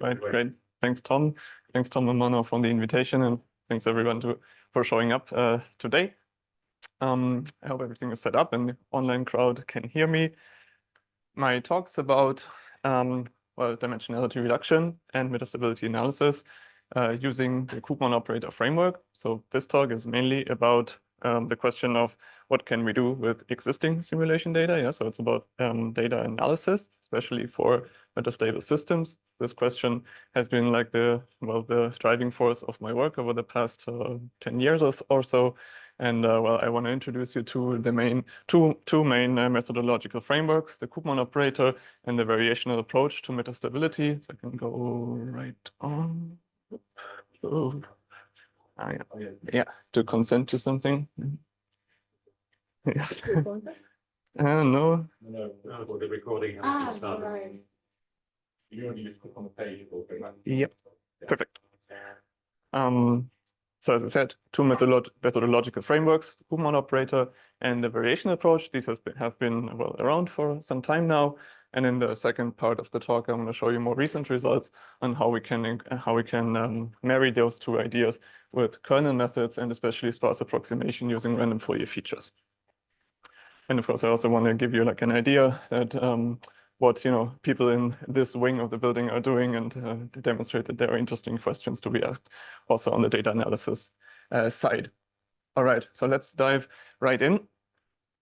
Right, great. Thanks, Tom. Thanks, Tom and Mano, for the invitation, and thanks everyone for showing up today. I hope everything is set up and the online crowd can hear me. My talk's about well, dimensionality reduction and metastability analysis using the Koopman operator framework. So this talk is mainly about the question of what can we do with existing simulation data. Yeah, so it's about data analysis, especially for metastable systems. This question has been like the driving force of my work over the past 10 years or so. And well, I want to introduce you to the two main methodological frameworks, the Koopman operator and the variational approach to metastability. So I can go right on. Oh. Yeah, to consent to something. Yes. No. No, for the recording. Sorry. You only just click on the page. Yep, perfect. So as I said, two methodological frameworks, the Koopman operator and the variational approach. These have been well around for some time now. And in the second part of the talk, I'm going to show you more recent results on how we can marry those two ideas with kernel methods and especially sparse approximation using random Fourier features. And of course, I also want to give you like an idea that what people in this wing of the building are doing and to demonstrate that there are interesting questions to be asked also on the data analysis side. All right, so let's dive right in.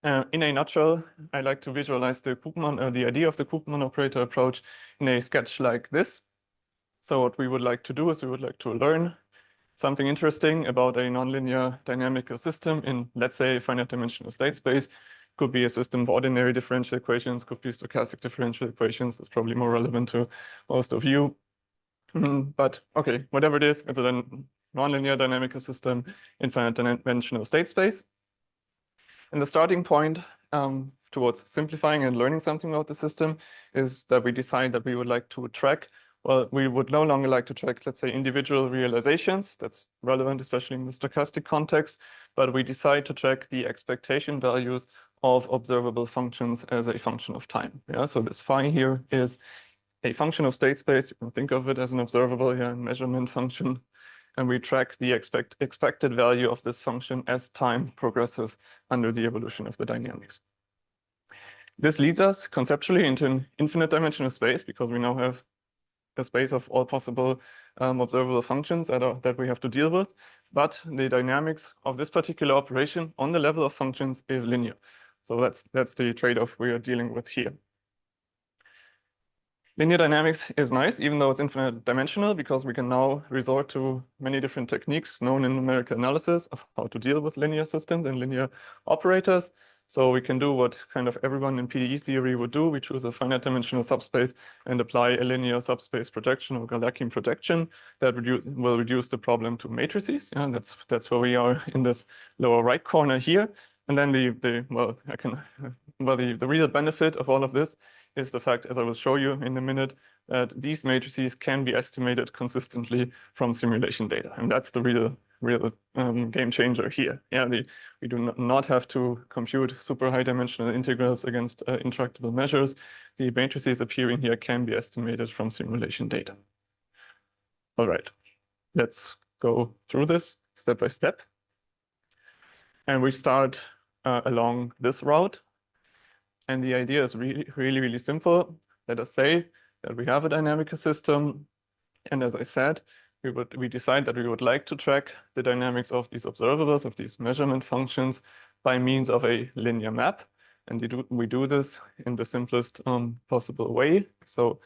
In a nutshell, I like to visualize the idea of the Koopman operator approach in a sketch like this. So what we would like to do is we would like to learn something interesting about a nonlinear dynamical system in, let's say, finite dimensional state space. Could be a system of ordinary differential equations, could be stochastic differential equations. That's probably more relevant to most of you. But okay, whatever it is, it's a nonlinear dynamical system in finite dimensional state space. And the starting point towards simplifying and learning something about the system is that we decide that we would like to track, well, we would no longer like to track, let's say, individual realizations. That's relevant, especially in the stochastic context. But we decide to track the expectation values of observable functions as a function of time. Yeah, so this phi here is a function of state space. You can think of it as an observable measurement function. And we track the expected value of this function as time progresses under the evolution of the dynamics. This leads us conceptually into an infinite dimensional space because we now have a space of all possible observable functions that we have to deal with. But the dynamics of this particular operation on the level of functions is linear. So that's the trade-off we are dealing with here. Linear dynamics is nice, even though it's infinite dimensional, because we can now resort to many different techniques known in numerical analysis of how to deal with linear systems and linear operators. So we can do what kind of everyone in PDE theory would do. We choose a finite dimensional subspace and apply a linear subspace projection or Galerkin projection that will reduce the problem to matrices. Yeah, that's where we are in this lower right corner here. And then the real benefit of all of this is the fact, as I will show you in a minute, that these matrices can be estimated consistently from simulation data. And that's the real game changer here. Yeah, we do not have to compute super high dimensional integrals against intractable measures. The matrices appearing here can be estimated from simulation data. All right, let's go through this step by step. And we start along this route. And the idea is really simple. Let us say that we have a dynamical system. And as I said, we decide that we would like to track the dynamics of these observables, of these measurement functions, by means of a linear map. And we do this in the simplest possible way. So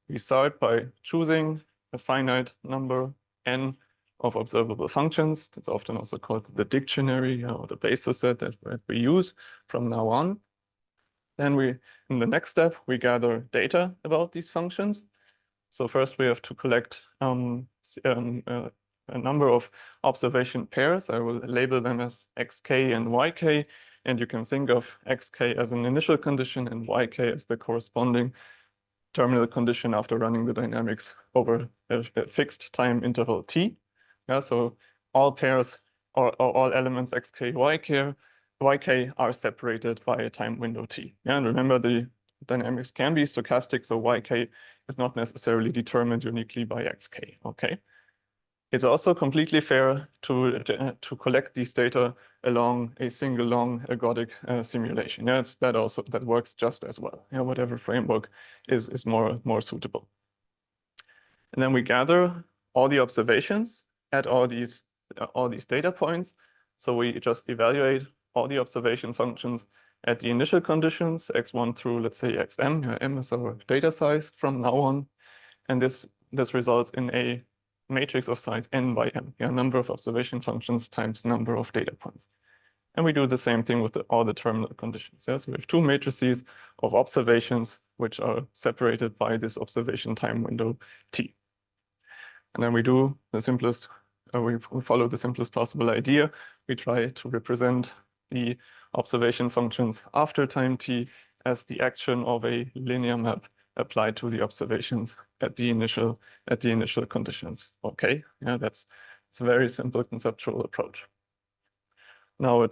we start by choosing a finite number n of observable functions. That's often also called the dictionary or the basis set that we use from now on. Then in the next step, we gather data about these functions. So first we have to collect a number of observation pairs. I will label them as xk and yk. And you can think of xk as an initial condition and yk as the corresponding terminal condition after running the dynamics over a fixed time interval t. Yeah, so all pairs or all elements xk, yk are separated by a time window t. Yeah, and remember the dynamics can be stochastic, so yk is not necessarily determined uniquely by xk, okay? It's also completely fair to collect these data along a single long ergodic simulation. Yeah, that works just as well. Yeah, whatever framework is more suitable. And then we gather all the observations at all these data points. So we just evaluate all the observation functions at the initial conditions, x1 through, let's say, xm. M is our data size from now on. And this results in a matrix of size n by m, number of observation functions times number of data points. And we do the same thing with all the terminal conditions. So we have two matrices of observations which are separated by this observation time window t. And then we do the simplest, we follow the simplest possible idea. We try to represent the observation functions after time t as the action of a linear map applied to the observations at the initial conditions. Okay, yeah, it's a very simple conceptual approach. Now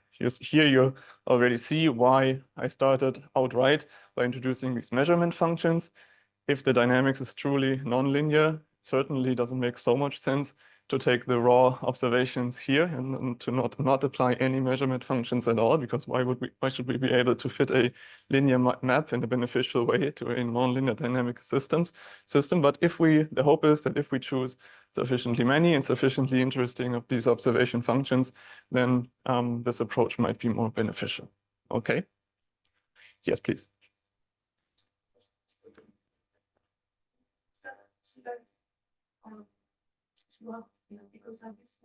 here you already see why I started outright by introducing these measurement functions. If the dynamics is truly nonlinear, it certainly doesn't make so much sense to take the raw observations here and to not apply any measurement functions at all, because why should we be able to fit a linear map in a beneficial way to a nonlinear dynamic system? But the hope is that if we choose sufficiently many and sufficiently interesting of these observation functions, then this approach might be more beneficial. Okay? Yes, please. Because I guess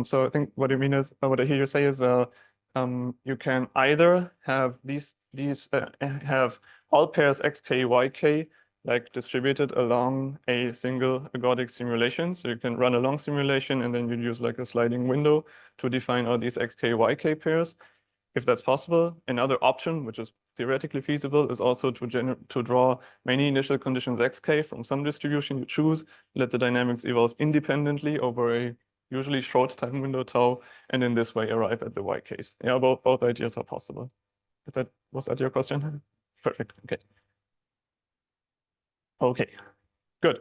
so I think what you mean is, what I hear you say is, you can either have have all pairs xk, yk like distributed along a single ergodic simulation. So you can run a long simulation and then you use like a sliding window to define all these xk, yk pairs. If that's possible, another option, which is theoretically feasible, is also to draw many initial conditions xk from some distribution you choose, let the dynamics evolve independently over a usually short time window tau, and in this way arrive at the yks. Yeah, both ideas are possible. Was that your question? Perfect. Okay. Okay, good.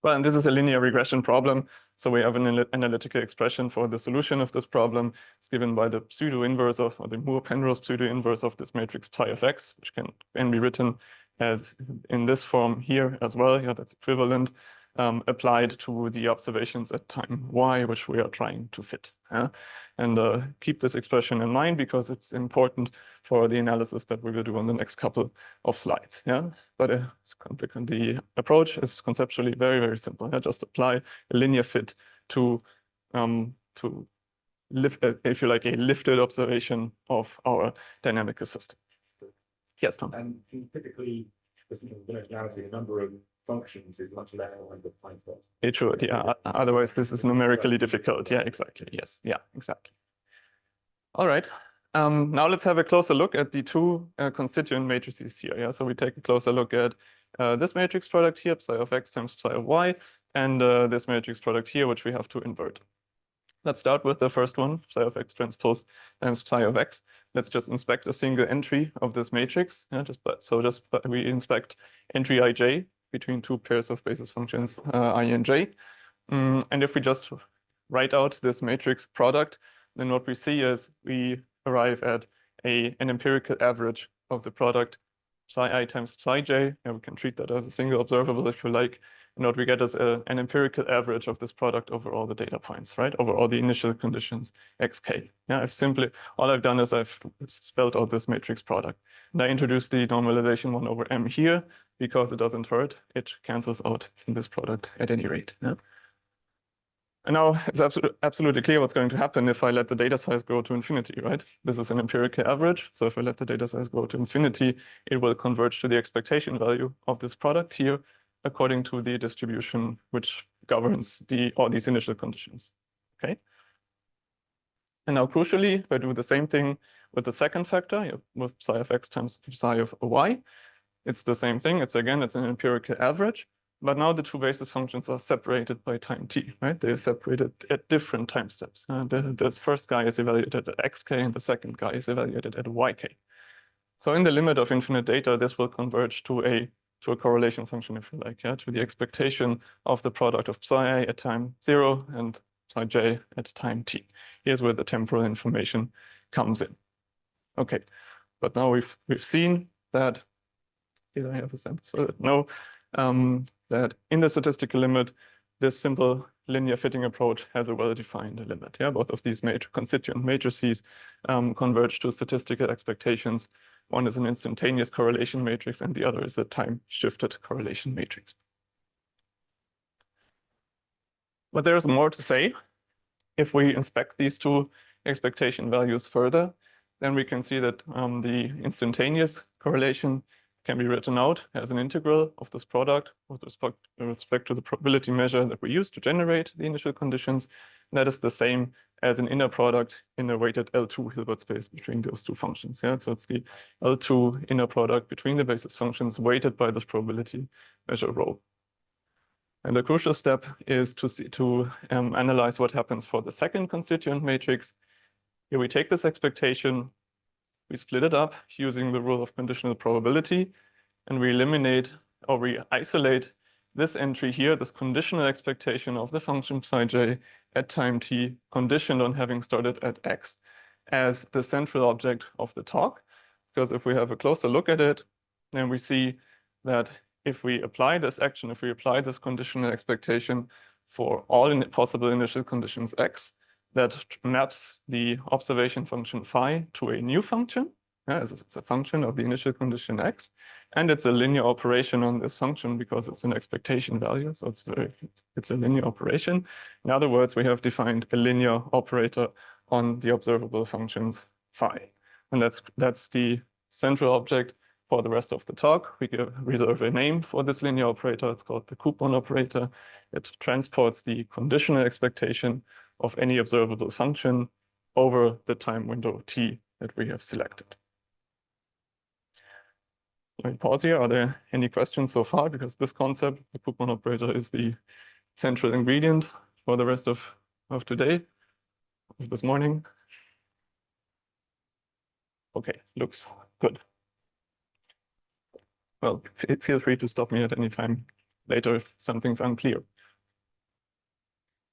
Well, and this is a linear regression problem. So we have an analytical expression for the solution of this problem. It's given by the pseudo-inverse of, or the Moore-Penrose pseudo-inverse of this matrix psi of x, which can be written as in this form here as well. Yeah, that's equivalent, applied to the observations at time y, which we are trying to fit. Yeah? And keep this expression in mind because it's important for the analysis that we will do on the next couple of slides. Yeah, but the approach is conceptually very, very simple. Yeah? Just apply a linear fit to lift, if you like, a lifted observation of our dynamic system. Yes, Tom. And typically, the dimensionality, the number of functions is much less than the point plot. It should, yeah. Otherwise, this is numerically difficult. Yeah, exactly. Yes, yeah, exactly. All right. Now let's have a closer look at the two constituent matrices here. Yeah, so we take a closer look at this matrix product here, psi of x times psi of y, and this matrix product here, which we have to invert. Let's start with the first one, psi of x transpose times psi of x. Let's just inspect a single entry of this matrix. Yeah, we inspect entry ij between two pairs of basis functions I and j. And if we just write out this matrix product, then what we see is we arrive at an empirical average of the product psi I times psi j. And we can treat that as a single observable if you like. And what we get is an empirical average of this product over all the data points, right? Over all the initial conditions xk. Yeah, all I've done is I've spelled out this matrix product. And I introduced the normalization 1 over m here because it doesn't hurt. It cancels out in this product at any rate. Yeah? And now it's absolutely clear what's going to happen if I let the data size grow to infinity, right? This is an empirical average. So if I let the data size grow to infinity, it will converge to the expectation value of this product here according to the distribution which governs all these initial conditions, okay? And now crucially, if I do the same thing with the second factor, with psi of x times psi of y, it's the same thing. It's an empirical average. But now the two basis functions are separated by time t, right? They are separated at different time steps. The first guy is evaluated at xk, and the second guy is evaluated at yk. So in the limit of infinite data, this will converge to a correlation function, if you like, yeah, to the expectation of the product of psi a at time 0 and psi j at time t. Here's where the temporal information comes in. Okay, but now we've seen that. Did I have a sense for it? No. That in the statistical limit, this simple linear fitting approach has a well-defined limit. Yeah, both of these constituent matrices converge to statistical expectations. One is an instantaneous correlation matrix, and the other is a time-shifted correlation matrix. But there's more to say. If we inspect these two expectation values further, then we can see that the instantaneous correlation can be written out as an integral of this product with respect to the probability measure that we use to generate the initial conditions. That is the same as an inner product in a weighted L2 Hilbert space between those two functions. Yeah, so it's the L2 inner product between the basis functions weighted by this probability measure rho. And the crucial step is to analyze what happens for the second constituent matrix. Here we take this expectation, we split it up using the rule of conditional probability, and we eliminate or we isolate this entry here, this conditional expectation of the function psi j at time t, conditioned on having started at x, as the central object of the talk. Because if we have a closer look at it, then we see that if we apply this action, if we apply this conditional expectation for all possible initial conditions x, that maps the observation function phi to a new function. As if it's a function of the initial condition x, and it's a linear operation on this function because it's an expectation value, so it's a linear operation. In other words, we have defined a linear operator on the observable functions phi, and that's the central object for the rest of the talk. We reserve a name for this linear operator. It's called the Koopman operator. It transports the conditional expectation of any observable function over the time window t that we have selected. Let me pause here. Are there any questions so far? Because this concept, the Koopman operator, is the central ingredient for the rest of today, of this morning. Okay, looks good. Well, feel free to stop me at any time later if something's unclear.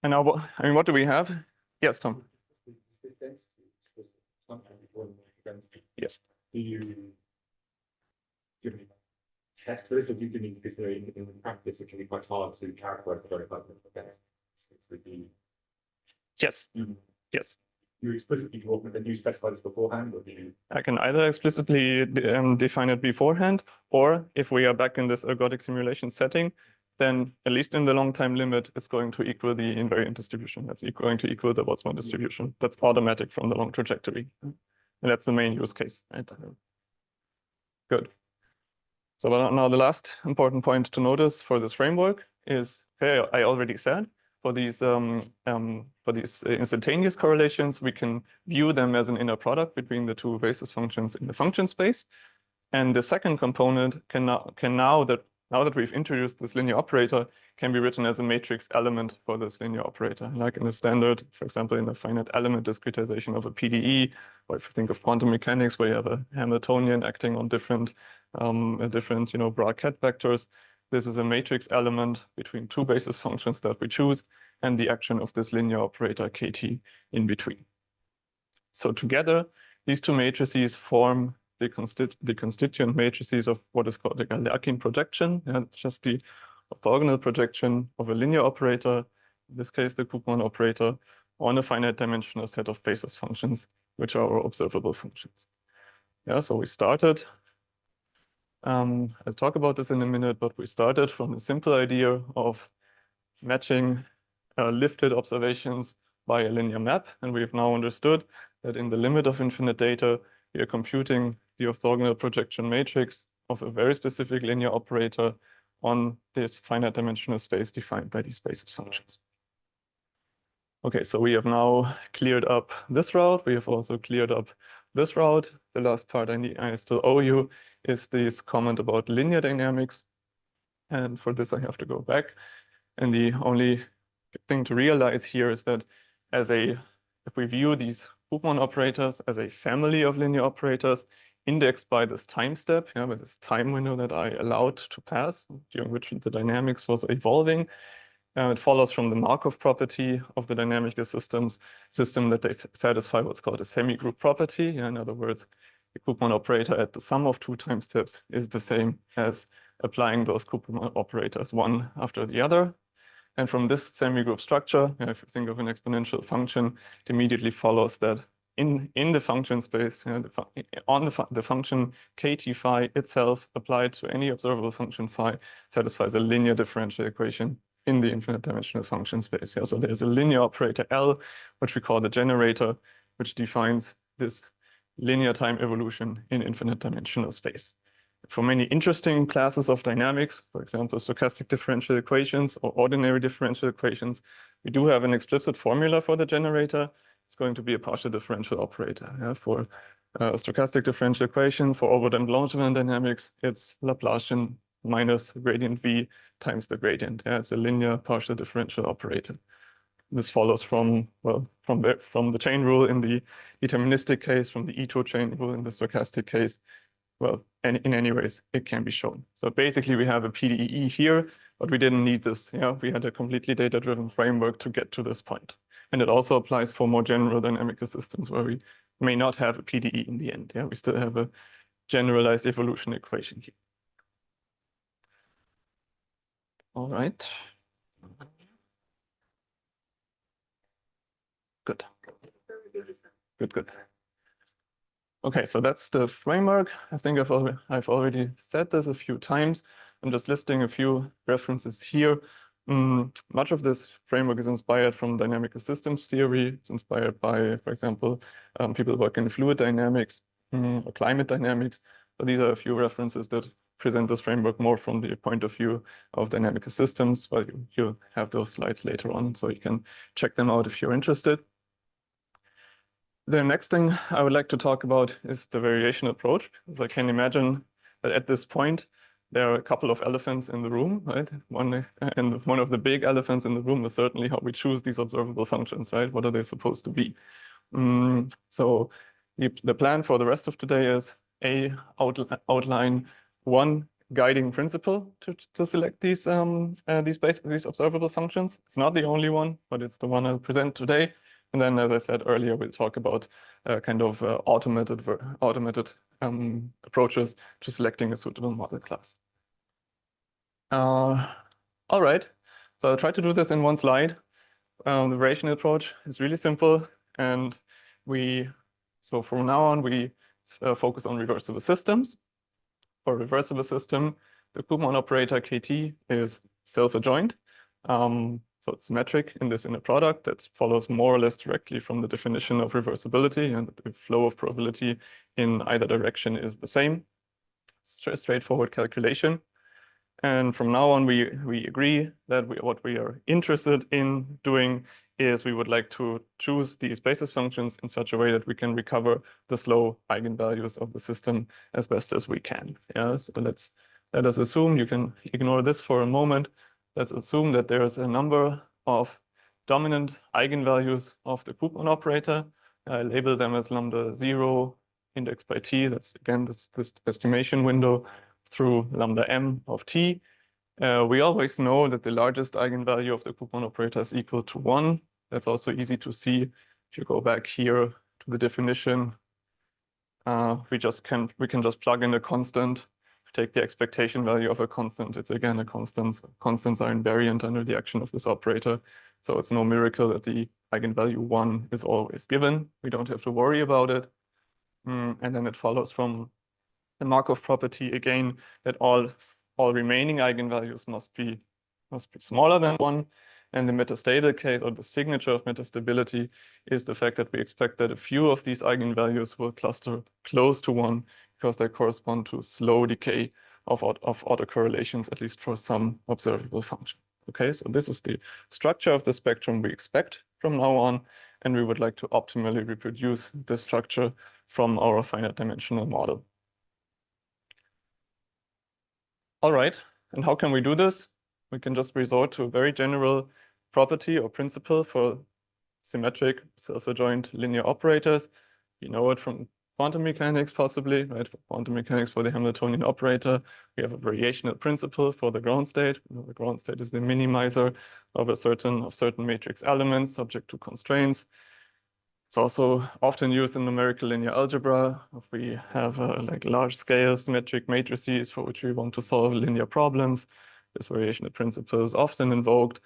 And now, what do we have? Yes, Tom. Yes. Do you give me test for this, or do you need this in practice? It can be quite hard to characterize the very Yes. Yes. You explicitly draw it, and you specify this beforehand, or do you? I can either explicitly define it beforehand, or if we are back in this ergodic simulation setting, then at least in the long time limit, it's going to equal the invariant distribution. That's going to equal the Boltzmann distribution. That's automatic from the long trajectory. And that's the main use case. Right? Good. So now the last important point to notice for this framework is, okay, I already said, for these instantaneous correlations, we can view them as an inner product between the two basis functions in the function space. And the second component now that we've introduced this linear operator, can be written as a matrix element for this linear operator, like in the standard, for example, in the finite element discretization of a PDE, or if you think of quantum mechanics, where you have a Hamiltonian acting on different Bra-Ket vectors. This is a matrix element between two basis functions that we choose, and the action of this linear operator KT in between. So together, these two matrices form the constituent matrices of what is called a Galerkin projection. And it's just the orthogonal projection of a linear operator, in this case the Koopman operator, on a finite dimensional set of basis functions, which are our observable functions. Yeah, so we started, I'll talk about this in a minute, but we started from the simple idea of matching lifted observations by a linear map. And we've now understood that in the limit of infinite data, we are computing the orthogonal projection matrix of a very specific linear operator on this finite dimensional space defined by these basis functions. Okay, so we have now cleared up this route. We have also cleared up this route. The last part I still owe you is this comment about linear dynamics. And for this, I have to go back. And the only thing to realize here is that if we view these Koopman operators as a family of linear operators indexed by this time step, by this time window that I allowed to pass, during which the dynamics was evolving, it follows from the Markov property of the dynamic system that they satisfy what's called a semi-group property. In other words, the Koopman operator at the sum of two time steps is the same as applying those Koopman operators one after the other. And from this semi-group structure, if you think of an exponential function, it immediately follows that in the function space, the function kt phi itself applied to any observable function phi satisfies a linear differential equation in the infinite dimensional function space. So there's a linear operator L, which we call the generator, which defines this linear time evolution in infinite dimensional space. For many interesting classes of dynamics, for example, stochastic differential equations or ordinary differential equations, we do have an explicit formula for the generator. It's going to be a partial differential operator. For a stochastic differential equation for overdamped Langevin dynamics, it's Laplacian minus gradient v times the gradient. It's a linear partial differential operator. This follows from the chain rule in the deterministic case, from the Ito chain rule in the stochastic case. Well, in any ways, it can be shown. So basically, we have a PDE here, but we didn't need this. We had a completely data-driven framework to get to this point. And it also applies for more general dynamical systems where we may not have a PDE in the end. We still have a generalized evolution equation here. All right. Good. Good. Okay, so that's the framework. I think I've already said this a few times. I'm just listing a few references here. Much of this framework is inspired from dynamical systems theory. It's inspired by, for example, people working in fluid dynamics or climate dynamics. But these are a few references that present this framework more from the point of view of dynamical systems. Well, you'll have those slides later on, so you can check them out if you're interested. The next thing I would like to talk about is the variation approach. As I can imagine that at this point, there are a couple of elephants in the room, right? One of the big elephants in the room is certainly how we choose these observable functions, right? What are they supposed to be? So the plan for the rest of today is outline one guiding principle to select these observable functions. It's not the only one, but it's the one I'll present today. And then, as I said earlier, we'll talk about automated approaches to selecting a suitable model class. All right, so I'll try to do this in one slide. The variational approach is really simple, and so from now on, we focus on reversible systems. For a reversible system, the Koopman operator KT is self-adjoint. So it's symmetric in this inner product that follows more or less directly from the definition of reversibility, and the flow of probability in either direction is the same. It's a straightforward calculation. And from now on, we agree that what we are interested in doing is we would like to choose these basis functions in such a way that we can recover the slow eigenvalues of the system as best as we can. So let us assume, you can ignore this for a moment. Let's assume that there is a number of dominant eigenvalues of the Koopman operator. I label them as lambda 0 indexed by t. That's again this estimation window through lambda m of t. We always know that the largest eigenvalue of the Koopman operator is equal to 1. That's also easy to see if you go back here to the definition. We can just plug in a constant. Take the expectation value of a constant. It's again a constant. Constants are invariant under the action of this operator. So it's no miracle that the eigenvalue 1 is always given. We don't have to worry about it. And then it follows from the Markov property again that all remaining eigenvalues must be smaller than 1. And the metastable case, or the signature of metastability, is the fact that we expect that a few of these eigenvalues will cluster close to 1 because they correspond to slow decay of autocorrelations, at least for some observable function. Okay, so this is the structure of the spectrum we expect from now on, and we would like to optimally reproduce this structure from our finite dimensional model. All right, And how can we do this? We can just resort to a very general property or principle for symmetric self-adjoint linear operators. You know it from quantum mechanics, possibly, right? For quantum mechanics, for the Hamiltonian operator, we have a variational principle for the ground state. The ground state is the minimizer of certain matrix elements subject to constraints. It's also often used in numerical linear algebra. If we have like large-scale symmetric matrices for which we want to solve linear problems, this variational principle is often invoked.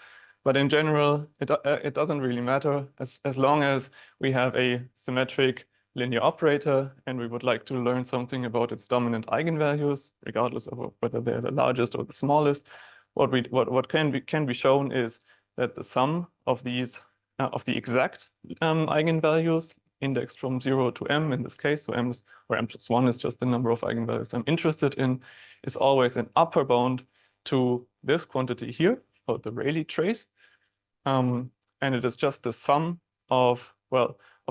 But in general, it doesn't really matter as long as we have a symmetric linear operator and we would like to learn something about its dominant eigenvalues, regardless of whether they're the largest or the smallest. What can be shown is that the sum of these of the exact eigenvalues indexed from 0 to m in this case, so m is, where m plus 1 is just the number of eigenvalues I'm interested in, is always an upper bound to this quantity here, called the Rayleigh trace. And it is just the sum of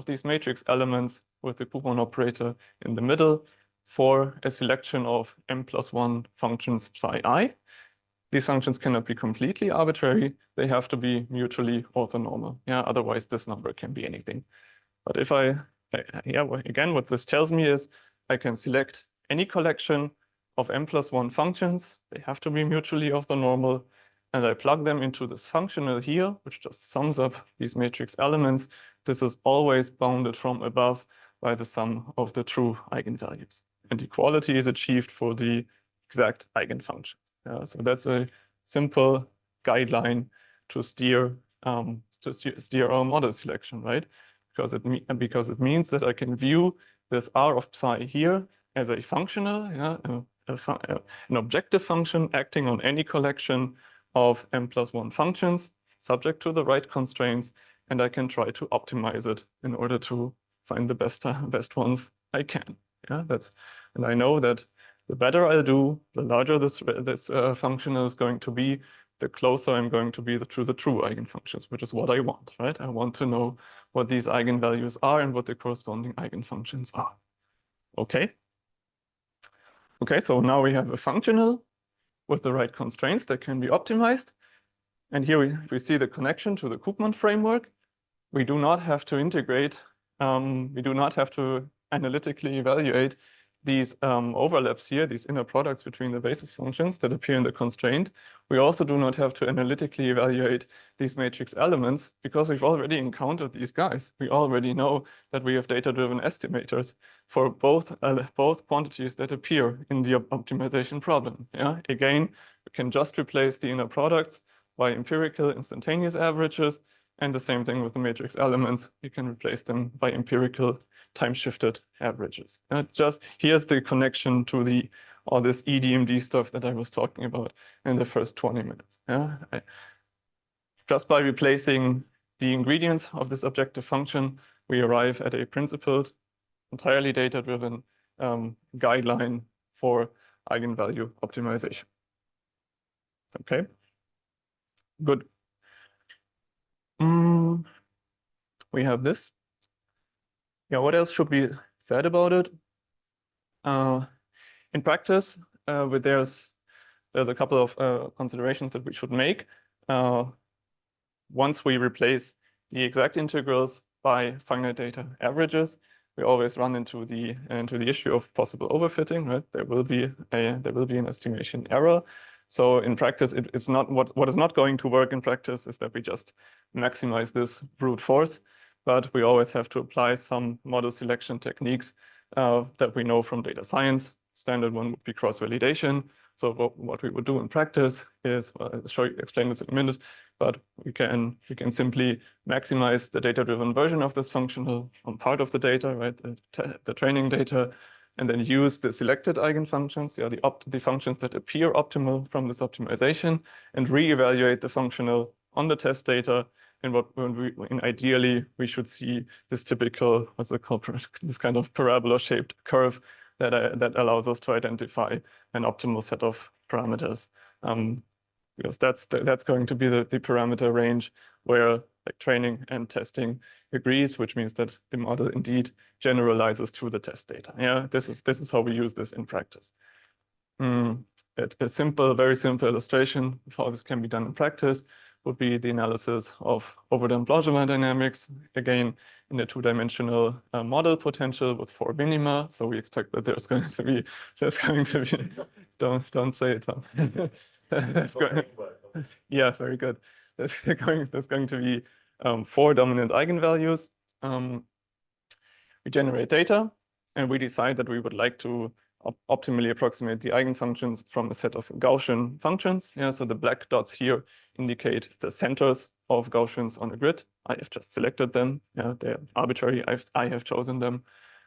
these matrix elements with the Koopman operator in the middle for a selection of m plus 1 functions psi I. These functions cannot be completely arbitrary. They have to be mutually orthonormal. Yeah, otherwise this number can be anything. But if again, what this tells me is I can select any collection of m plus 1 functions. They have to be mutually orthonormal. And I plug them into this functional here, which just sums up these matrix elements. This is always bounded from above by the sum of the true eigenvalues. And equality is achieved for the exact eigenfunctions. So that's a simple guideline to steer our model selection, right? Because it means that I can view this R of psi here as a functional, an objective function acting on any collection of m plus 1 functions subject to the right constraints, and I can try to optimize it in order to find the best ones I can. And I know that the better I'll do, the larger this functional is going to be, the closer I'm going to be to the true eigenfunctions, which is what I want, right? I want to know what these eigenvalues are and what the corresponding eigenfunctions are. Okay. Okay, so now we have a functional with the right constraints that can be optimized. And here we see the connection to the Koopman framework. We do not have to integrate, we do not have to analytically evaluate these overlaps here, these inner products between the basis functions that appear in the constraint. We also do not have to analytically evaluate these matrix elements because we've already encountered these guys. We already know that we have data-driven estimators for both quantities that appear in the optimization problem. Yeah, again, we can just replace the inner products by empirical instantaneous averages, and the same thing with the matrix elements. You can replace them by empirical time-shifted averages. Just here's the connection to all this EDMD stuff that I was talking about in the first 20 minutes. Just by replacing the ingredients of this objective function, we arrive at a principled, entirely data-driven guideline for eigenvalue optimization. Okay, good. We have this. Yeah, what else should be said about it? In practice, there's a couple of considerations that we should make. Once we replace the exact integrals by finite data averages, we always run into the issue of possible overfitting, right? There will be an estimation error. So in practice, it's not what is not going to work in practice is that we just maximize this brute force, but we always have to apply some model selection techniques that we know from data science. Standard one would be cross-validation. So what we would do in practice is, I'll explain this in a minute, but we can simply maximize the data-driven version of this functional on part of the data, right? The training data, and then use the selected eigenfunctions, the functions that appear optimal from this optimization, and reevaluate the functional on the test data. And ideally, we should see this typical, what's it called, this kind of parabola-shaped curve that allows us to identify an optimal set of parameters. Because that's going to be the parameter range where like training and testing agrees, which means that the model indeed generalizes to the test data. Yeah, this is how we use this in practice. A simple, very simple illustration of how this can be done in practice would be the analysis of overdamped Boltzmann dynamics, again, in a two-dimensional model potential with 4 minima. So we expect that there's going to be, don't say it, Tom. Yeah, very good. There's going to be 4 dominant eigenvalues. We generate data, and we decide that we would like to optimally approximate the eigenfunctions from a set of Gaussian functions. Yeah, so the black dots here indicate the centers of Gaussians on a grid. I have just selected them. Yeah, they're arbitrary. I have chosen them,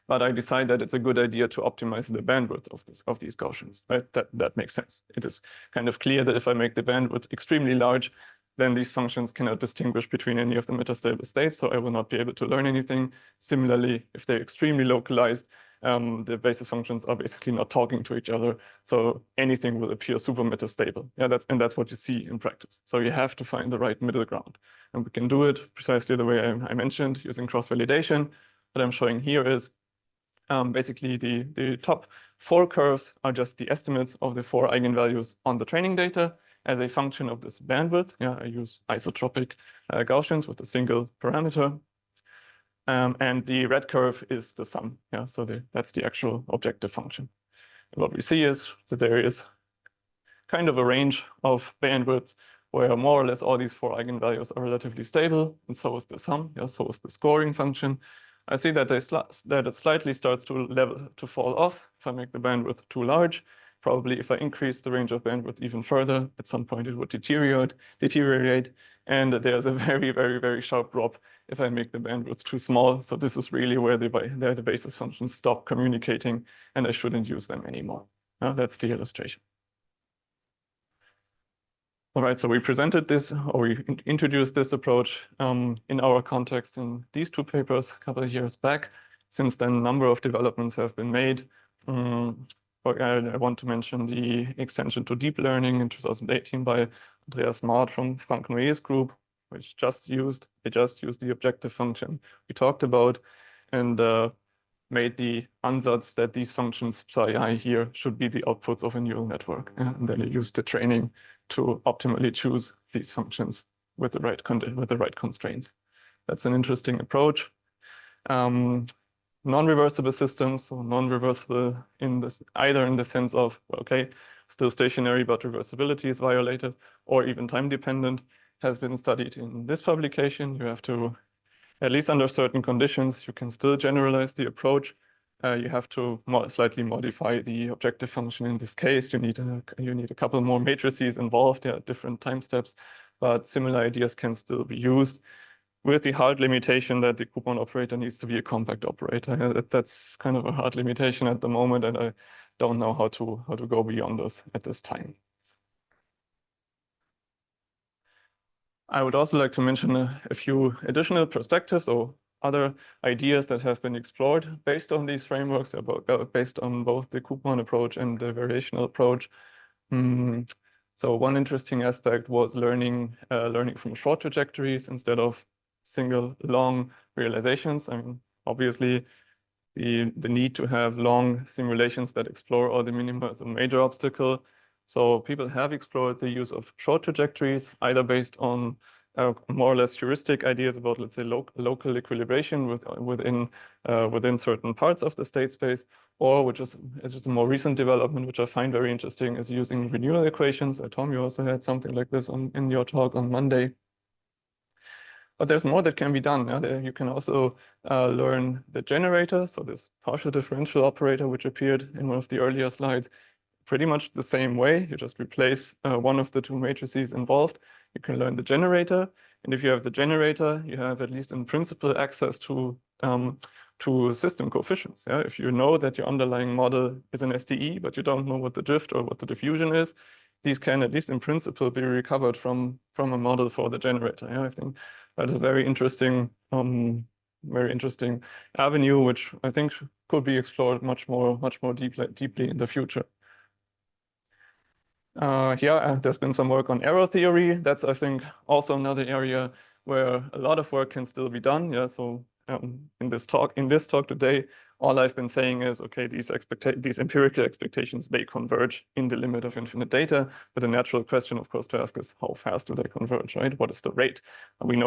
but I decide that it's a good idea to optimize the bandwidth of these Gaussians. Right? That makes sense. It is kind of clear that if I make the bandwidth extremely large, then these functions cannot distinguish between any of the metastable states, so I will not be able to learn anything. Similarly, if they're extremely localized, the basis functions are basically not talking to each other, so anything will appear super metastable. Yeah, that's what you see in practice. So you have to find the right middle ground, and we can do it precisely the way I mentioned, using cross-validation. What I'm showing here is basically the top 4 curves are just the estimates of the 4 eigenvalues on the training data as a function of this bandwidth. Yeah, I use isotropic Gaussians with a single parameter. And the red curve is the sum. Yeah, so that's the actual objective function. And what we see is that there is kind of a range of bandwidths where more or less all these 4 eigenvalues are relatively stable, and so is the sum. Yeah, so is the scoring function. I see that it slightly starts to fall off if I make the bandwidth too large. Probably if I increase the range of bandwidth even further, at some point it would deteriorate. And there's a very, very, very sharp drop if I make the bandwidth too small. So this is really where the basis functions stop communicating, and I shouldn't use them anymore. That's the illustration. All right, so we presented this, or we introduced this approach in our context in these 2 papers a couple of years back. Since then, a number of developments have been made. I want to mention the extension to deep learning in 2018 by Andreas Mart from Frank Noyer's group, which just used the objective function we talked about, and made the ansatz that these functions psi here should be the outputs of a neural network. And then it used the training to optimally choose these functions with the right constraints. That's an interesting approach. Non-reversible systems, so non-reversible either in the sense of, okay, still stationary, but reversibility is violated, or even time-dependent, has been studied in this publication. You have to, at least under certain conditions, you can still generalize the approach. You have to slightly modify the objective function. In this case, you need a couple more matrices involved. There are different time steps, but similar ideas can still be used, with the hard limitation that the Koopman operator needs to be a compact operator. That's kind of a hard limitation at the moment, and I don't know how to go beyond this at this time. I would also like to mention a few additional perspectives or other ideas that have been explored based on these frameworks, based on both the Koopman approach and the variational approach. So one interesting aspect was learning from short trajectories instead of single long realizations. I mean, obviously, the need to have long simulations that explore all the minima is a major obstacle. So people have explored the use of short trajectories, either based on more or less heuristic ideas about, let's say, local equilibration within certain parts of the state space, or which is just a more recent development, which I find very interesting, is using renewal equations. Tom, you also had something like this in your talk on Monday. But there's more that can be done. You can also learn the generator, so this partial differential operator, which appeared in one of the earlier slides, pretty much the same way. You just replace one of the 2 matrices involved. You can learn the generator, and if you have the generator, you have at least in principle access to system coefficients. Yeah? If you know that your underlying model is an SDE, but you don't know what the drift or what the diffusion is, these can, at least in principle, be recovered from a model for the generator. Yeah? I think that is a very interesting avenue, which I think could be explored much more deeply in the future. There's been some work on error theory. That's, I think, also another area where a lot of work can still be done. Yeah, so in this talk today, all I've been saying is, okay, these empirical expectations, they converge in the limit of infinite data. But the natural question, of course, to ask is how fast do they converge, right? What is the rate? And we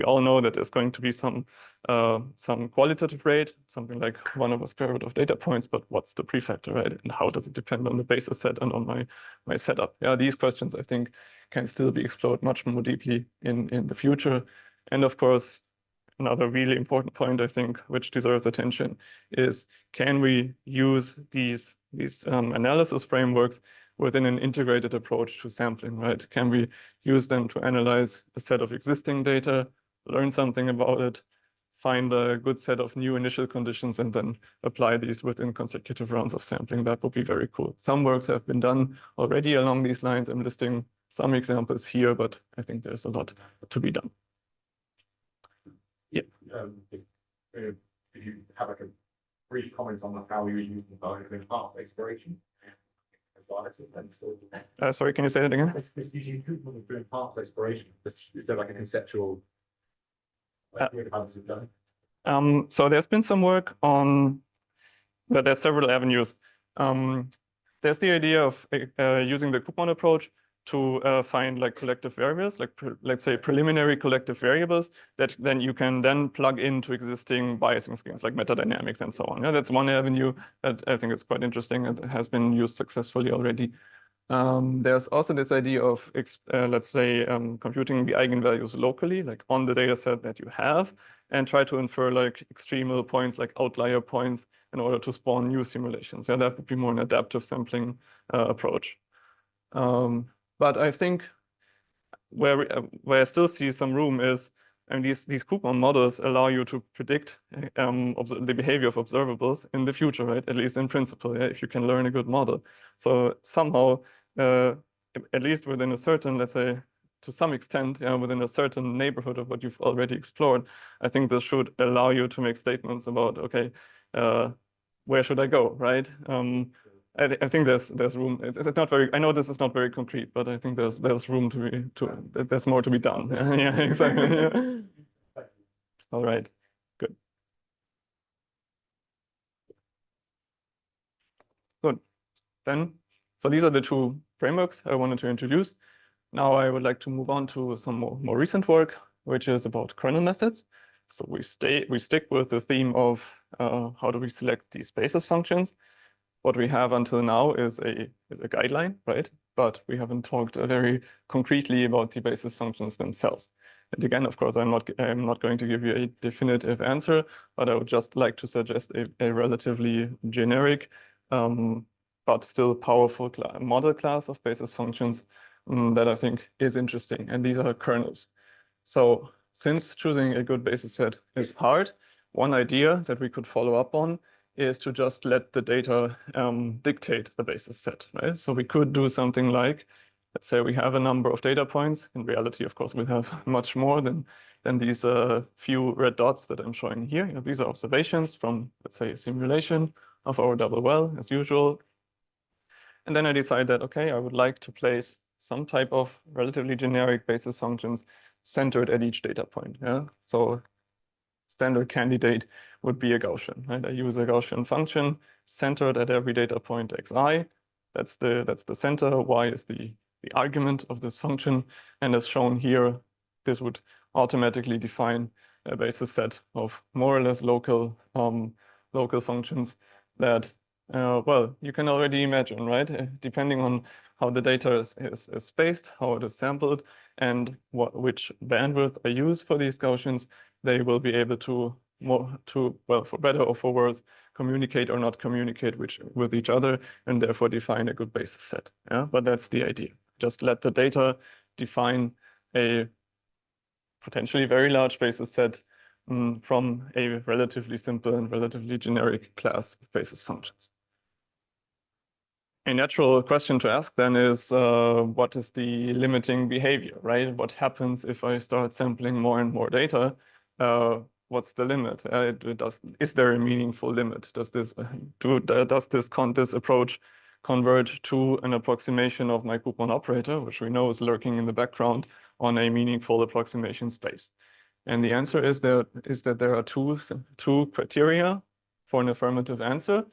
all know that there's going to be some qualitative rate, something like 1/square root of data points, but what's the prefactor, right? And how does it depend on the basis set and on my setup? Yeah, these questions, I think, can still be explored much more deeply in the future. And of course, another really important point, I think, which deserves attention is, can we use these analysis frameworks within an integrated approach to sampling, right? Can we use them to analyze a set of existing data, learn something about it, find a good set of new initial conditions, and then apply these within consecutive rounds of sampling? That would be very cool. Some works have been done already along these lines. I'm listing some examples here, but I think there's a lot to be done. If you have like a brief comment on how we use the path exploration. Sorry, can you say that again? This using Koopman doing path exploration. Is there like a conceptual? How does it done? So there's been some work on, but there's several avenues. There's the idea of using the Koopman approach to find like collective variables, like let's say preliminary collective variables that then you can then plug into existing biasing schemes like metadynamics and so on. Yeah, that's one avenue that I think is quite interesting and has been used successfully already. There's also this idea of, let's say, computing the eigenvalues locally, like on the data set that you have, and try to infer like extremal points, like outlier points, in order to spawn new simulations. Yeah, that would be more an adaptive sampling approach. But I think where I still see some room is, and these Koopman models allow you to predict the behavior of observables in the future, right? At least in principle, yeah, if you can learn a good model. So somehow, at least within a certain, let's say, to some extent, yeah, within a certain neighborhood of what you've already explored, I think this should allow you to make statements about, okay, where should I go, right? I think there's room. It's not very. I know this is not very concrete, but I think there's room there's more to be done. Yeah, exactly. Yeah. All right, good. Good. Then, so these are the two frameworks I wanted to introduce. Now I would like to move on to some more recent work, which is about kernel methods. So we stick with the theme of how do we select these basis functions. What we have until now is a guideline, right? But we haven't talked very concretely about the basis functions themselves. And again, of course, I'm not going to give you a definitive answer, but I would just like to suggest a relatively generic, but still powerful model class of basis functions that I think is interesting. And these are kernels. So since choosing a good basis set is hard, one idea that we could follow up on is to just let the data dictate the basis set, right? So we could do something like, let's say we have a number of data points. In reality, of course, we have much more than these few red dots that I'm showing here. You know, these are observations from, let's say, a simulation of our double well, as usual. And then I decide that, okay, I would like to place some type of relatively generic basis functions centered at each data point. Yeah, so standard candidate would be a Gaussian, right? I use a Gaussian function centered at every data point xi. That's the center. Y is the argument of this function. And as shown here, this would automatically define a basis set of more or less local functions that, well, you can already imagine, right? Depending on how the data is spaced, how it is sampled, and which bandwidth I use for these Gaussians, they will be able to, well, for better or for worse, communicate or not communicate with each other, and therefore define a good basis set. Yeah, but that's the idea. Just let the data define a potentially very large basis set from a relatively simple and relatively generic class of basis functions. A natural question to ask then is, what is the limiting behavior, right? What happens if I start sampling more and more data? What's the limit? Is there a meaningful limit? Does this approach converge to an approximation of my Koopman operator, which we know is lurking in the background on a meaningful approximation space? And the answer is that there are two criteria for an affirmative answer.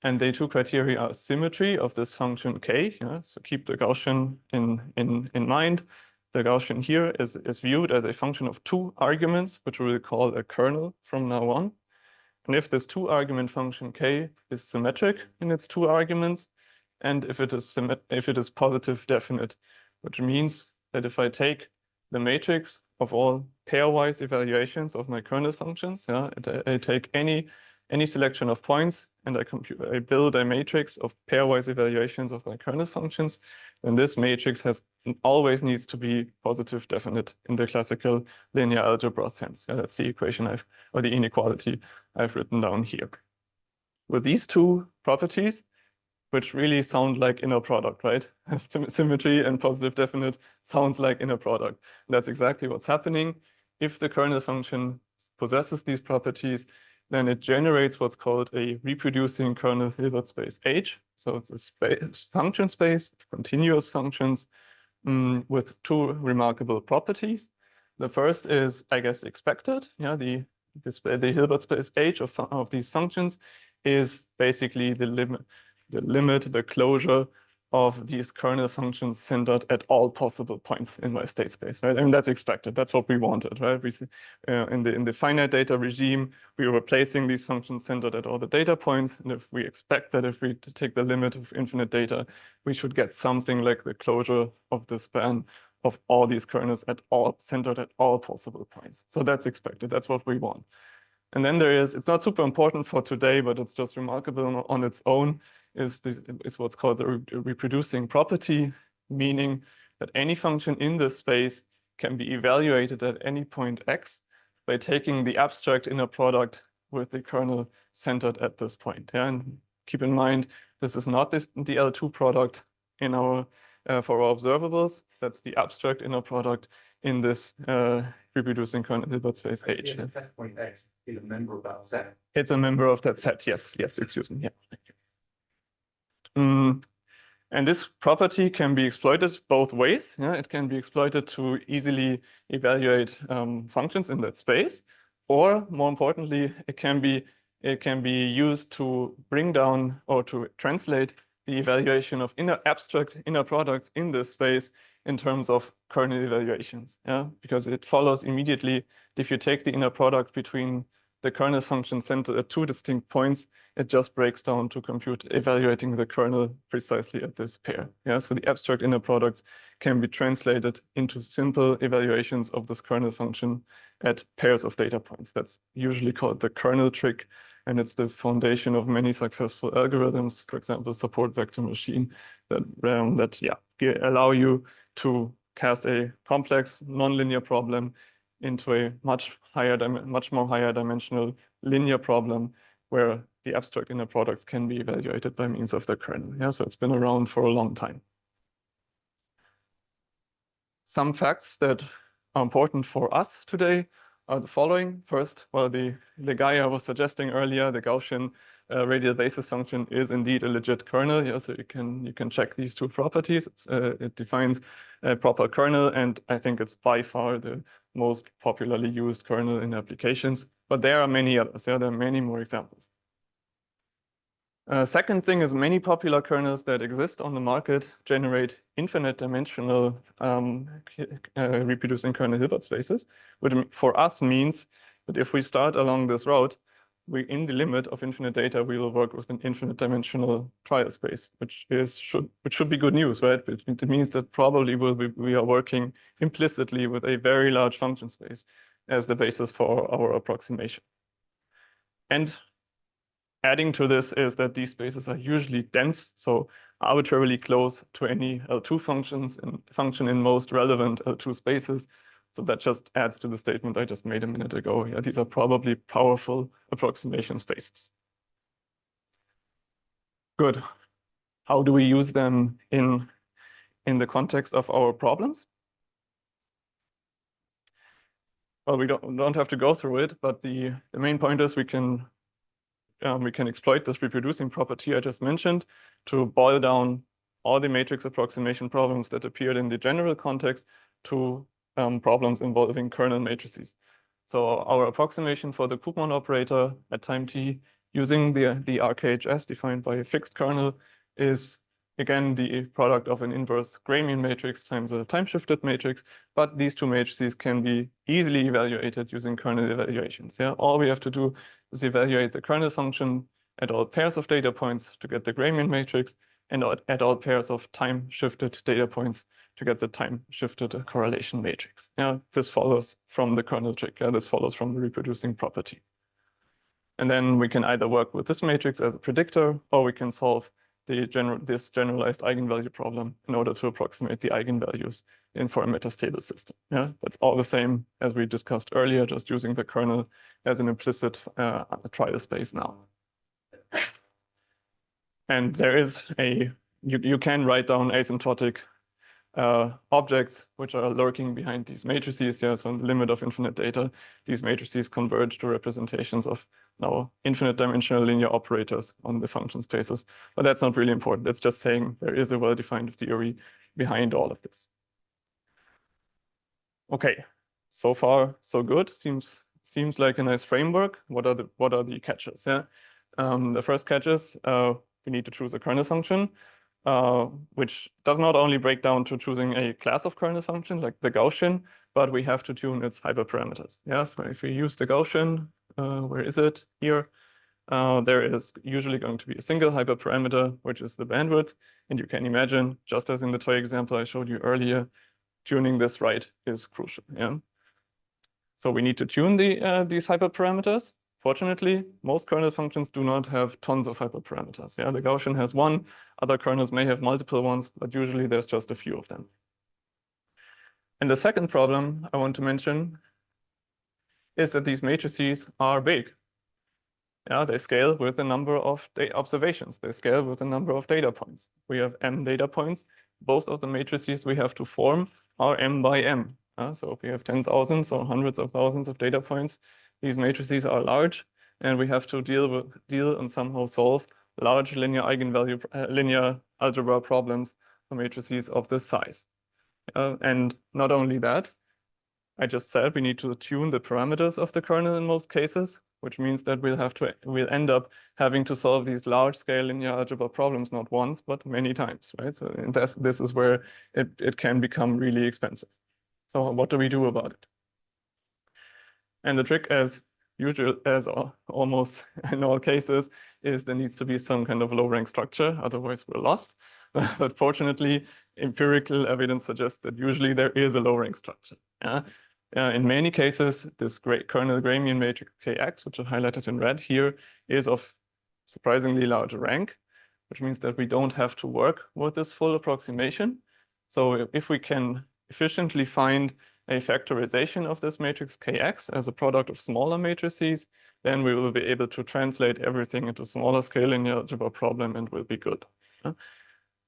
And the two criteria are symmetry of this function k. Yeah? So keep the Gaussian in mind. The Gaussian here is viewed as a function of two arguments, which we will call a kernel from now on. And if this two-argument function k is symmetric in its two arguments, and if it is positive definite, which means that if I take the matrix of all pairwise evaluations of my kernel functions, yeah, I take any selection of points and I build a matrix of pairwise evaluations of my kernel functions, then this matrix always needs to be positive definite in the classical linear algebra sense. Yeah, that's the equation or the inequality I've written down here. With these two properties, which really sound like inner product, right? Symmetry and positive definite sounds like inner product. That's exactly what's happening. If the kernel function possesses these properties, then it generates what's called a reproducing kernel Hilbert space H. So it's a function space of continuous functions with two remarkable properties. The first is, I guess, expected. Yeah, the Hilbert space H of these functions is basically the limit, the closure of these kernel functions centered at all possible points in my state space, right? I mean, that's expected. That's what we wanted, right? We see, in the finite data regime, we were placing these functions centered at all the data points. And if we expect that if we take the limit of infinite data, we should get something like the closure of the span of all these kernels centered at all possible points. So that's expected. That's what we want. And then it's not super important for today, but it's just remarkable on its own, is what's called the reproducing property, meaning that any function in this space can be evaluated at any point x by taking the abstract inner product with the kernel centered at this point. Yeah? And keep in mind, this is not the L2 product in our for our observables. That's the abstract inner product in this reproducing kernel Hilbert space H. Yeah, the test point X is a member of that set. It's a member of that set. Yes, excuse me. Yeah, thank you. And this property can be exploited both ways. Yeah, it can be exploited to easily evaluate functions in that space, or more importantly, it can be used to bring down or to translate the evaluation of abstract inner products in this space in terms of kernel evaluations. Yeah, because it follows immediately if you take the inner product between the kernel function centered at two distinct points, it just breaks down to compute evaluating the kernel precisely at this pair. Yeah, so the abstract inner products can be translated into simple evaluations of this kernel function at pairs of data points. That's usually called the kernel trick, and it's the foundation of many successful algorithms, for example, support vector machine, that allow you to cast a complex nonlinear problem into a much more higher dimensional linear problem where the abstract inner products can be evaluated by means of the kernel. Yeah, so it's been around for a long time. Some facts that are important for us today are the following. First, well, the guy I was suggesting earlier, the Gaussian radial basis function, is indeed a legit kernel. Yeah, so you can check these two properties. It defines a proper kernel, and I think it's by far the most popularly used kernel in applications. But there are many others. Yeah, there are many more examples. Second thing is many popular kernels that exist on the market generate infinite dimensional reproducing kernel Hilbert spaces, which for us means that if we start along this route, in the limit of infinite data, we will work with an infinite dimensional trial space, which should be good news, right? It means that probably we are working implicitly with a very large function space as the basis for our approximation. And adding to this is that these spaces are usually dense, so arbitrarily close to any L2 function in most relevant L2 spaces. So that just adds to the statement I just made a minute ago. Yeah, these are probably powerful approximation spaces. Good. How do we use them in the context of our problems? Well, we don't have to go through it, but the main point is we can exploit this reproducing property I just mentioned to boil down all the matrix approximation problems that appeared in the general context to problems involving kernel matrices. So our approximation for the Koopman operator at time t using the RKHS defined by a fixed kernel is again the product of an inverse Gramian matrix times a time-shifted matrix, but these two matrices can be easily evaluated using kernel evaluations. Yeah, all we have to do is evaluate the kernel function at all pairs of data points to get the Gramian matrix, and at all pairs of time-shifted data points to get the time-shifted correlation matrix. Yeah, this follows from the kernel trick. Yeah, this follows from the reproducing property. And then we can either work with this matrix as a predictor, or we can solve this generalized eigenvalue problem in order to approximate the eigenvalues for a metastable system. Yeah, that's all the same as we discussed earlier, just using the kernel as an implicit trial space now. And there is you can write down asymptotic objects which are lurking behind these matrices. Yeah, so in the limit of infinite data, these matrices converge to representations of now infinite dimensional linear operators on the function spaces. But that's not really important. It's just saying there is a well-defined theory behind all of this. Okay, so far so good. Seems like a nice framework. What are the catches? Yeah, the first catch is we need to choose a kernel function, which does not only break down to choosing a class of kernel function like the Gaussian, but we have to tune its hyperparameters. Yeah, so if we use the Gaussian, where is it? Here. There is usually going to be a single hyperparameter, which is the bandwidth. And you can imagine, just as in the toy example I showed you earlier, tuning this right is crucial. Yeah. So we need to tune these hyperparameters. Fortunately, most kernel functions do not have tons of hyperparameters. Yeah, the Gaussian has one. Other kernels may have multiple ones, but usually there's just a few of them. And the second problem I want to mention is that these matrices are big. Yeah, they scale with the number of observations. They scale with the number of data points. We have m data points. Both of the matrices we have to form are m by m. So if we have 10,000 or hundreds of thousands of data points, these matrices are large, and we have to deal and somehow solve large linear eigenvalue, linear algebra problems for matrices of this size. And not only that, I just said we need to tune the parameters of the kernel in most cases, which means that we'll end up having to solve these large-scale linear algebra problems not once, but many times, right? So this is where it can become really expensive. So what do we do about it? And the trick, as usual, as almost in all cases, is there needs to be some kind of low-rank structure, otherwise we're lost. But fortunately, empirical evidence suggests that usually there is a low-rank structure. Yeah? In many cases, this kernel Gramian matrix Kx, which I highlighted in red here, is of surprisingly large rank, which means that we don't have to work with this full approximation. So if we can efficiently find a factorization of this matrix Kx as a product of smaller matrices, then we will be able to translate everything into smaller scale linear algebra problem and will be good.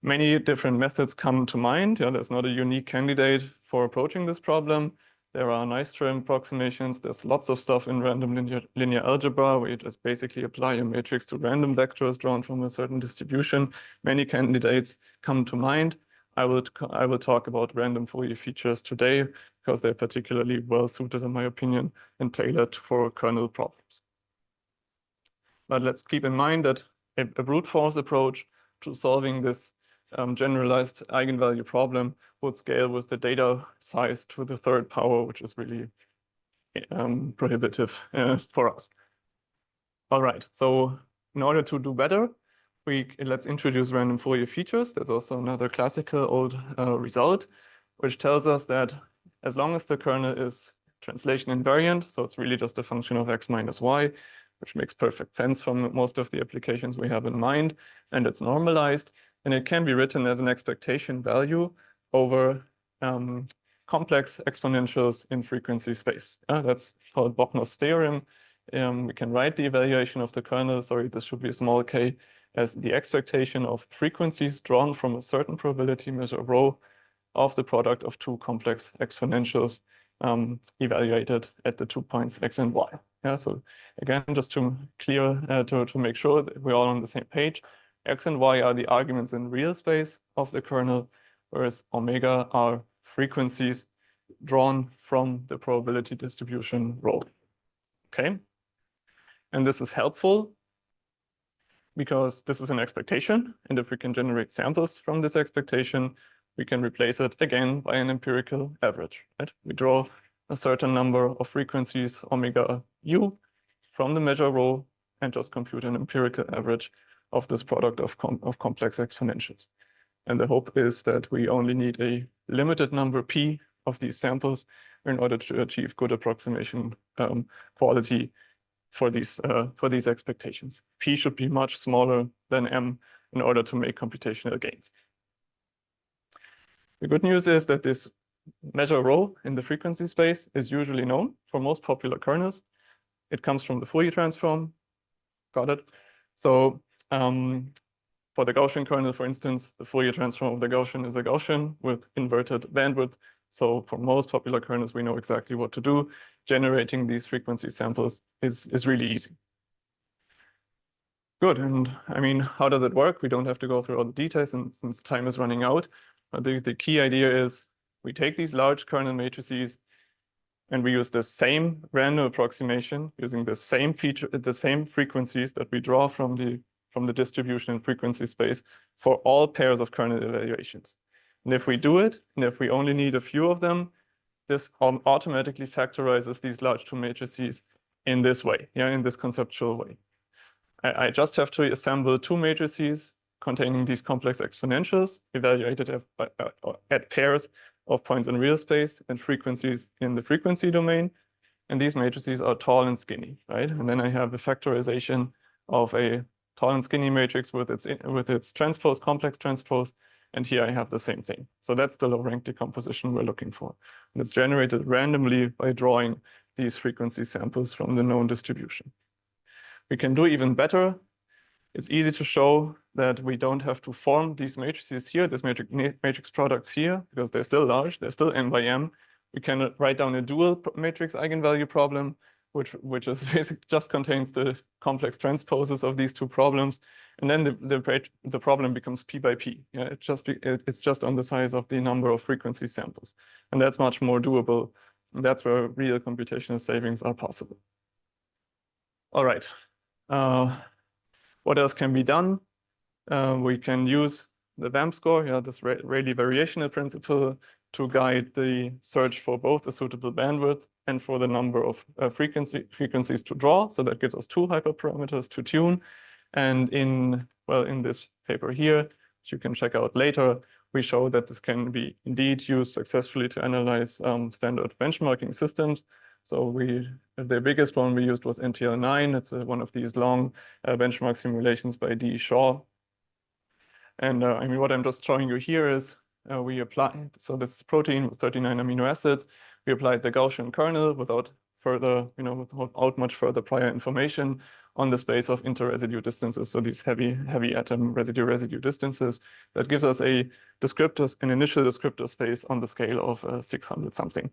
Many different methods come to mind. Yeah, there's not a unique candidate for approaching this problem. There are nice term approximations. There's lots of stuff in random linear algebra where you just basically apply a matrix to random vectors drawn from a certain distribution. Many candidates come to mind. I will talk about random Fourier features today because they're particularly well suited, in my opinion, and tailored for kernel problems. But let's keep in mind that a brute force approach to solving this generalized eigenvalue problem would scale with the data size to the third power, which is really prohibitive for us. All right, so in order to do better, let's introduce random Fourier features. There's also another classical old result, which tells us that as long as the kernel is translation invariant, so it's really just a function of x minus y, which makes perfect sense from most of the applications we have in mind, and it's normalized, and it can be written as an expectation value over complex exponentials in frequency space. That's called Bochner's theorem. We can write the evaluation of the kernel, sorry, this should be a small k, as the expectation of frequencies drawn from a certain probability measure rho of the product of two complex exponentials evaluated at the 2 points x and y. Yeah, so again, just to make sure that we're all on the same page, x and y are the arguments in real space of the kernel, whereas omega are frequencies drawn from the probability distribution rho. Okay, and this is helpful because this is an expectation, and if we can generate samples from this expectation, we can replace it again by an empirical average, right? We draw a certain number of frequencies, omega u, from the measure rho, and just compute an empirical average of this product of complex exponentials. And the hope is that we only need a limited number p of these samples in order to achieve good approximation quality for these expectations. P should be much smaller than m in order to make computational gains. The good news is that this measure rho in the frequency space is usually known for most popular kernels. It comes from the Fourier transform. Got it. So for the Gaussian kernel, for instance, the Fourier transform of the Gaussian is a Gaussian with inverted bandwidth. So for most popular kernels, we know exactly what to do. Generating these frequency samples is really easy. Good. And I mean, how does it work? We don't have to go through all the details, and since time is running out, the key idea is we take these large kernel matrices and we use the same random approximation using the same frequencies that we draw from the distribution in frequency space for all pairs of kernel evaluations. And if we do it, and if we only need a few of them, this automatically factorizes these large two matrices in this way, in this conceptual way. I just have to assemble two matrices containing these complex exponentials evaluated at pairs of points in real space and frequencies in the frequency domain. And these matrices are tall and skinny, right? And then I have a factorization of a tall and skinny matrix with its transpose, complex transpose. And here I have the same thing. So that's the low-rank decomposition we're looking for. And it's generated randomly by drawing these frequency samples from the known distribution. We can do even better. It's easy to show that we don't have to form these matrices here, this matrix products here, because they're still large, they're still m by m. We can write down a dual matrix eigenvalue problem, which is basically just contains the complex transposes of these two problems. And then the problem becomes p by p. Yeah, it's just on the size of the number of frequency samples. And that's much more doable. And that's where real computational savings are possible. All right. What else can be done? We can use the VAMP score, this Rayleigh variational principle, to guide the search for both a suitable bandwidth and for the number of frequencies to draw. So that gives us two hyperparameters to tune. And in this paper here, which you can check out later, we show that this can be indeed used successfully to analyze standard benchmarking systems. So the biggest one we used was NTL9. It's one of these long benchmark simulations by D. Shaw. And I mean, what I'm just showing you here is we applied, so this protein with 39 amino acids. We applied the Gaussian kernel without without much further prior information on the space of interresidue distances. So these heavy atom residue distances that gives us an initial descriptor space on the scale of 600 something.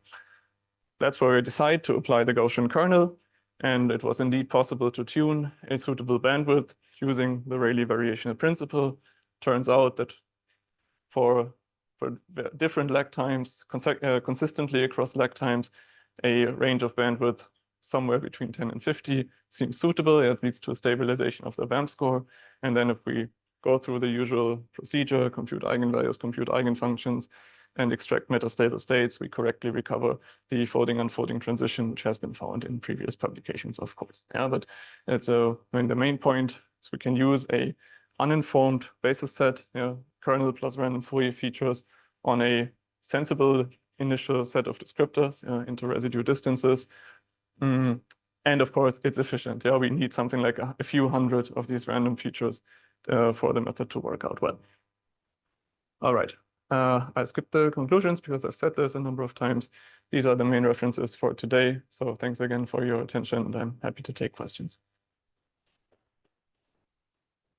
That's where we decide to apply the Gaussian kernel. And it was indeed possible to tune a suitable bandwidth using the Rayleigh variational principle. Turns out that for different lag times, consistently across lag times, a range of bandwidth somewhere between 10 and 50 seems suitable. It leads to a stabilization of the VAMP score. And then if we go through the usual procedure, compute eigenvalues, compute eigenfunctions, and extract metastable states, we correctly recover the folding-unfolding transition, which has been found in previous publications, of course. Yeah, but it's the main point is we can use a uninformed basis set, kernel plus random Fourier features on a sensible initial set of descriptors into residue distances. And of course, it's efficient. Yeah, we need something like a few hundred of these random features for the method to work out well. All right. I skipped the conclusions because I've said this a number of times. These are the main references for today. So thanks again for your attention, and I'm happy to take questions.